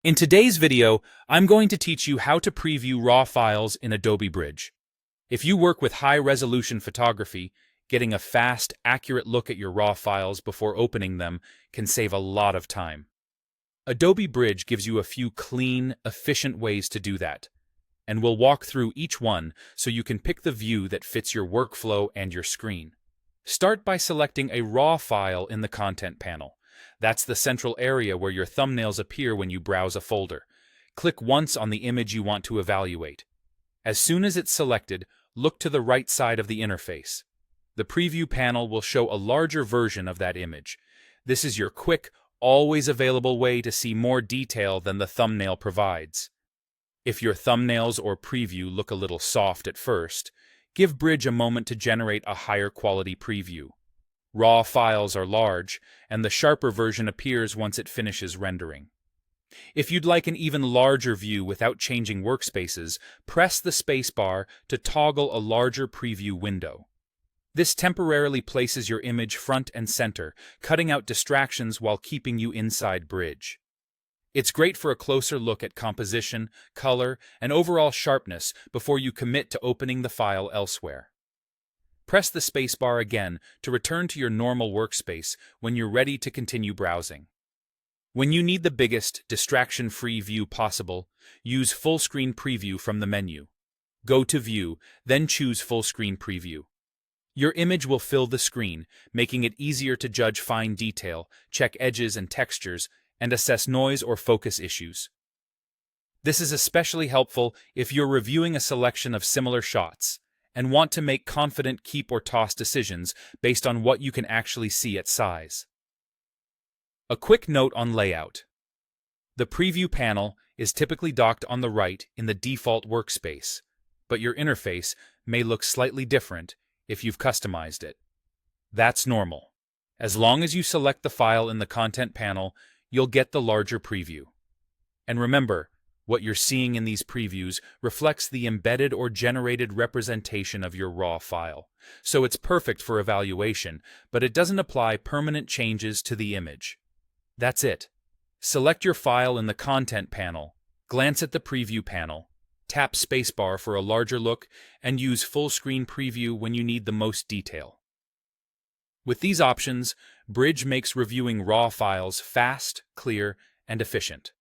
In today's video, I'm going to teach you how to preview RAW files in Adobe Bridge. If you work with high-resolution photography, getting a fast, accurate look at your RAW files before opening them can save a lot of time. Adobe Bridge gives you a few clean, efficient ways to do that, and we'll walk through each one so you can pick the view that fits your workflow and your screen. Start by selecting a RAW file in the Content panel. That's the central area where your thumbnails appear when you browse a folder. Click once on the image you want to evaluate. As soon as it's selected, look to the right side of the interface. The preview panel will show a larger version of that image. This is your quick, always available way to see more detail than the thumbnail provides. If your thumbnails or preview look a little soft at first, give Bridge a moment to generate a higher quality preview. RAW files are large, and the sharper version appears once it finishes rendering. If you'd like an even larger view without changing workspaces, press the spacebar to toggle a larger preview window. This temporarily places your image front and center, cutting out distractions while keeping you inside Bridge. It's great for a closer look at composition, color, and overall sharpness before you commit to opening the file elsewhere. Press the spacebar again to return to your normal workspace when you're ready to continue browsing. When you need the biggest, distraction-free view possible, use Full Screen Preview from the menu. Go to View, then choose Full Screen Preview. Your image will fill the screen, making it easier to judge fine detail, check edges and textures, and assess noise or focus issues. This is especially helpful if you're reviewing a selection of similar shots and want to make confident keep or toss decisions based on what you can actually see at size. A quick note on layout. The preview panel is typically docked on the right in the default workspace, but your interface may look slightly different if you've customized it. That's normal. As long as you select the file in the Content panel, you'll get the larger preview. And remember, what you're seeing in these previews reflects the embedded or generated representation of your RAW file. So it's perfect for evaluation, but it doesn't apply permanent changes to the image. That's it. Select your file in the Content panel, glance at the Preview panel, tap Spacebar for a larger look, and use Full Screen Preview when you need the most detail. With these options, Bridge makes reviewing RAW files fast, clear, and efficient.